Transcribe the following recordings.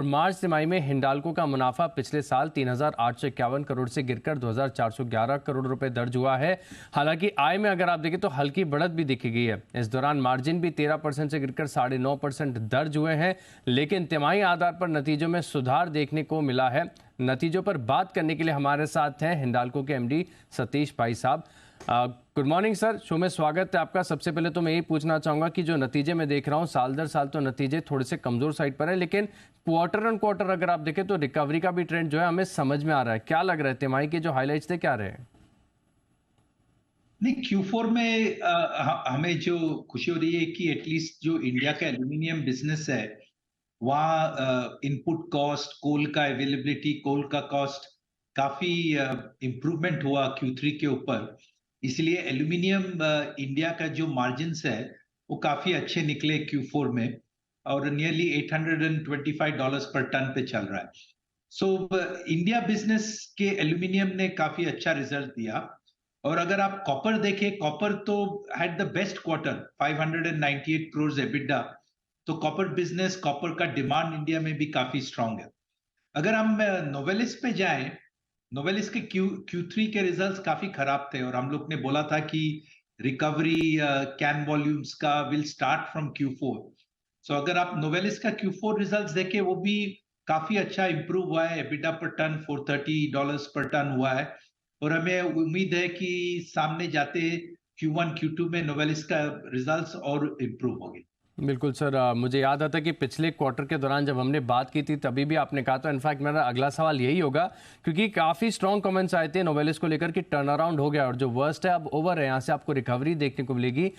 मार्च तिमाही में हिंडाल्को का मुनाफा पिछले साल 3,851 करोड़ से गिरकर 2,411 करोड़ रुपए दर्ज हुआ है। हालांकि आय में अगर आप देखें तो हल्की बढ़त भी दिखी गई है। इस दौरान मार्जिन भी 13% से गिरकर 9.5% दर्ज हुए हैं, लेकिन तिमाही आधार पर नतीजों में सुधार देखने को मिला है। नतीजों पर बात करने के लिए हमारे साथ हैं हिंडाल्को के एमडी सतीश भाई साहब। गुड मॉर्निंग सर, शो में स्वागत है आपका। सबसे पहले तो मैं यही पूछना चाहूंगा कि जो नतीजे मैं देख रहा हूं साल दर साल तो नतीजे थोड़े से कमजोर साइड पर है, लेकिन क्वार्टर ऑन क्वार्टर अगर आप देखें तो रिकवरी का भी ट्रेंड जो है हमें समझ में आ रहा है। क्या लग रहा है तिमाही के जो हाइलाइट्स थे क्या रहे? नहीं, Q4 में हमें जो खुशी हो रही है कि एटलीस्ट जो इंडिया का एल्यूमिनियम बिजनेस है वहाँ इनपुट कॉस्ट, कोल का अवेलेबिलिटी, कोल का कॉस्ट काफी इम्प्रूवमेंट हुआ Q3 के ऊपर। इसलिए एल्यूमिनियम इंडिया का जो मार्जिन्स है वो काफी अच्छे निकले Q4 में, और नियरली $825 पर टन पे चल रहा है। सो इंडिया बिजनेस के एल्यूमिनियम ने काफी अच्छा रिजल्ट दिया। और अगर आप कॉपर देखें, कॉपर तो had the best quarter, 598 crore EBITDA. तो कॉपर बिजनेस, कॉपर का डिमांड इंडिया में भी काफी स्ट्रांग है। अगर हम नोवेलिस पे जाएं, नोवेलिस के Q3 के रिजल्ट्स काफी खराब थे, और हम लोग ने बोला था कि रिकवरी कैन वॉल्यूम्स का विल स्टार्ट फ्रॉम Q4। सो अगर आप नोवेलिस का Q4 रिजल्ट्स देखें, वो भी काफी अच्छा इंप्रूव हुआ है। एबिटा पर टन $430 पर टन हुआ है, और हमें उम्मीद है कि सामने जाते Q1 Q2 में नोवेलिस का रिजल्ट्स और इम्प्रूव होंगे। बिल्कुल सर, मुझे याद आता कि पिछले क्वार्टर के दौरान जब हमने बात की थी तभी भी आपने कहा था। इनफैक्ट मेरा अगला सवाल यही होगा, क्योंकि काफ़ी स्ट्रॉन्ग कमेंट्स आए थे नोवेलिस को लेकर कि टर्न अराउंड हो गया और जो वर्स्ट है अब ओवर है, यहाँ से आपको रिकवरी देखने को मिलेगी।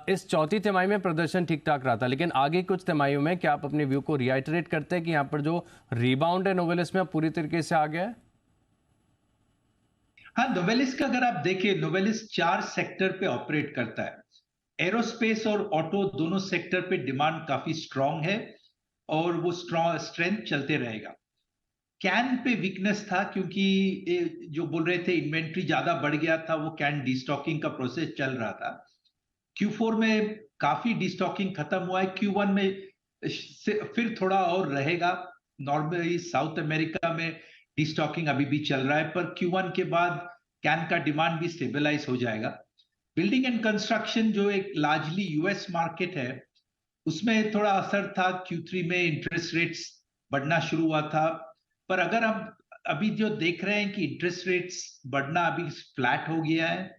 इस चौथी तिमाही में प्रदर्शन ठीक ठाक रहा था, लेकिन आगे कुछ तिमाहियों में क्या आप अपने व्यू को रिआइटरेट करते हैं कि यहाँ पर जो रिबाउंड है नोवेलिस में अब पूरी तरीके से आ गया है? हाँ, नोवेलिस का अगर आप देखें, नोवेलिस 4 सेक्टर पे ऑपरेट करता है। एरोस्पेस और ऑटो दोनों सेक्टर पे डिमांड काफी स्ट्रांग है, और वो स्ट्रॉन्ग स्ट्रेंथ चलते रहेगा। कैन पे वीकनेस था, क्योंकि जो बोल रहे थे इन्वेंट्री ज्यादा बढ़ गया था, वो कैन डिस्टॉकिंग का प्रोसेस चल रहा था। Q4 में काफी डिस्टॉकिंग खत्म हुआ है। Q1 में फिर थोड़ा और रहेगा। नॉर्मली साउथ अमेरिका में डिस्टॉकिंग अभी भी चल रहा है, पर Q1 के बाद कैन का डिमांड भी स्टेबलाइज हो जाएगा। बिल्डिंग एंड कंस्ट्रक्शन जो एक लार्जली यूएस मार्केट है, उसमें थोड़ा असर था। Q3 में इंटरेस्ट रेट्स बढ़ना शुरू हुआ था, पर अगर हम अभी जो देख रहे हैं कि इंटरेस्ट रेट्स बढ़ना अभी फ्लैट हो गया है,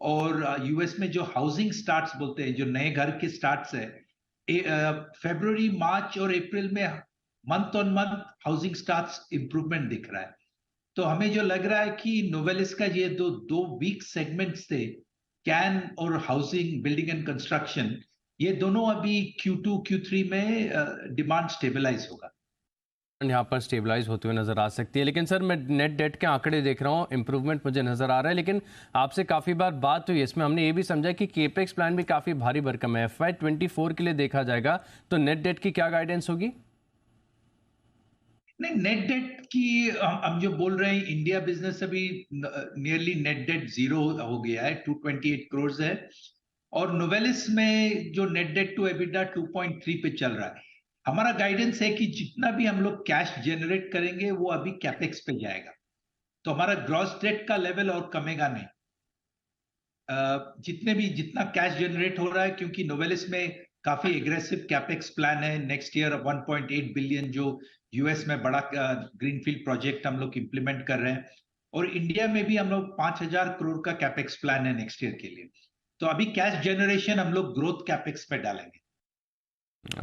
और यूएस में जो हाउसिंग स्टार्ट्स बोलते हैं, जो नए घर के स्टार्ट्स है, फरवरी, मार्च और अप्रैल में month on month housing starts improvement दिख रहा है। तो हमें जो लग रहा है कि नोवेलिस का ये दो दो वीक सेगमेंट्स थे, कैन और हाउसिंग, बिल्डिंग एंड कंस्ट्रक्शन, ये दोनों अभी Q2 Q3 में डिमांड स्टेबलाइज होगा। यहाँ पर स्टेबलाइज होते हुए नजर आ सकती है। लेकिन सर मैं नेट डेट के आंकड़े देख रहा हूँ, इंप्रूवमेंट मुझे नजर आ रहा है, लेकिन आपसे काफ़ी बार बात हुई, इसमें हमने ये भी समझा कि केपेक्स प्लान भी काफ़ी भारी भरकम है। FY24 के लिए देखा जाएगा तो नेट डेट की क्या गाइडेंस होगी? नहीं, नेट डेट की हम जो बोल रहे हैं, इंडिया बिजनेस अभी नियरली नेट डेट जीरो हो गया है, 228 करोड़ है। और नोवेलिस में जो नेट डेट टू एबिटा 2.3 पे चल रहा है। हमारा गाइडेंस है कि जितना भी हम लोग कैश जनरेट करेंगे वो अभी कैपेक्स पे जाएगा, तो हमारा ग्रॉस डेट का लेवल और कमेगा नहीं। जितना कैश जनरेट हो रहा है, क्योंकि नोवेलिस में काफी एग्रेसिव कैपेक्स प्लान है नेक्स्ट ईयर, 1.8 बिलियन जो यूएस में बड़ा ग्रीनफील्ड प्रोजेक्ट हम लोग इंप्लीमेंट कर रहे हैं, और इंडिया में भी हम लोग 5,000 करोड़ का कैपेक्स प्लान है नेक्स्ट ईयर के लिए। तो अभी कैश जनरेशन हम लोग ग्रोथ कैपेक्स पे डालेंगे।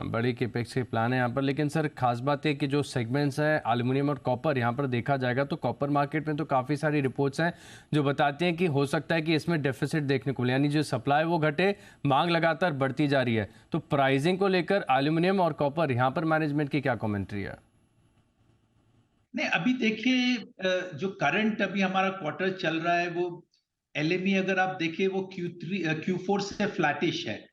बड़ी केपेक्स के प्लान है यहाँ पर, लेकिन सर खास बात है कि जो सेगमेंट्स हैं एल्यूमिनियम और कॉपर, यहाँ पर देखा जाएगा तो कॉपर मार्केट में तो काफ़ी सारी रिपोर्ट्स हैं जो बताती हैं कि हो सकता है कि इसमें डेफिसिट देखने को मिले, यानी जो सप्लाई वो घटे, मांग लगातार बढ़ती जा रही है। तो प्राइसिंग को लेकर एल्यूमिनियम और कॉपर, यहाँ पर मैनेजमेंट की क्या कॉमेंट्री है? नहीं, अभी देखिए, जो करंट अभी हमारा क्वार्टर चल रहा है, वो एलएमई अगर आप देखें वो Q4 से फ्लैटिश है,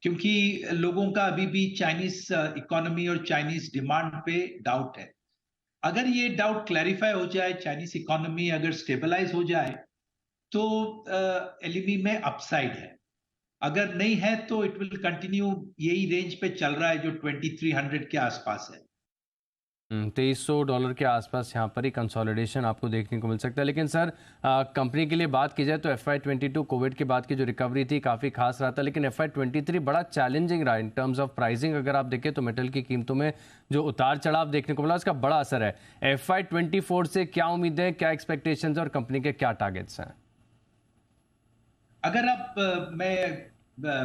क्योंकि लोगों का अभी भी चाइनीज इकोनॉमी और चाइनीज डिमांड पे डाउट है। अगर ये डाउट क्लैरिफाई हो जाए, चाइनीज इकोनॉमी अगर स्टेबलाइज हो जाए, तो एलईबी में अपसाइड है। अगर नहीं है तो इट विल कंटिन्यू यही रेंज पे चल रहा है जो 2300 के आसपास है। $2300 के आसपास यहाँ पर ही कंसोलिडेशन आपको देखने को मिल सकता है। लेकिन सर, कंपनी के लिए बात की जाए तो FY22 कोविड के बाद की जो रिकवरी थी काफ़ी खास रहा था, लेकिन FY23 बड़ा चैलेंजिंग रहा इन टर्म्स ऑफ प्राइसिंग। अगर आप देखें तो मेटल की कीमतों में जो उतार चढ़ाव देखने को मिला उसका बड़ा असर है। FY24 से क्या उम्मीदें, क्या एक्सपेक्टेशंस और कंपनी के क्या टारगेट्स हैं? अगर आप मैं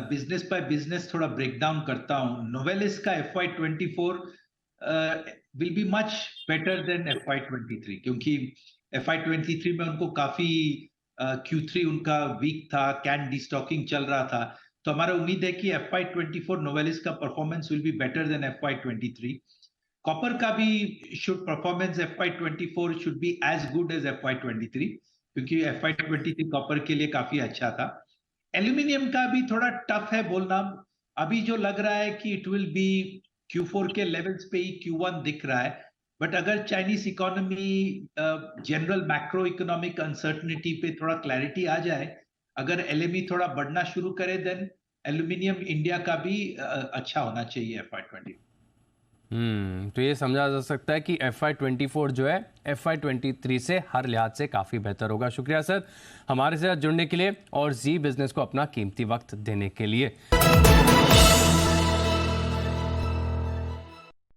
बिजनेस बाय बिजनेस थोड़ा ब्रेक डाउन करता हूं, नोवेलिस का FY24 will be much better than FY23, क्योंकि FY23 में उनको काफी Q3 उनका वीक था, कैन डिस्टॉकिंग चल रहा था। तो हमारा उम्मीद है कि FY24 नोवेलिस का performance will be better than FY23। Copper का भी should performance FY24 should be as good as FY23, क्योंकि FY23 कॉपर के लिए काफी अच्छा था। एल्यूमिनियम का भी थोड़ा टफ है बोलना। अभी जो लग रहा है कि इट विल बी Q4 के लेवल्स पे ही Q1 दिख रहा है, बट अगर Chinese economy, general macro economic uncertainty पे थोड़ा क्लैरिटी आ जाए, अगर LME थोड़ा बढ़ना शुरू करे, देन एल्यूमिनियम इंडिया का भी अच्छा होना चाहिए FY20। तो ये समझा जा सकता है कि FY24 जो है FY23 से हर लिहाज से काफ़ी बेहतर होगा। शुक्रिया सर हमारे साथ जुड़ने के लिए और जी बिजनेस को अपना कीमती वक्त देने के लिए।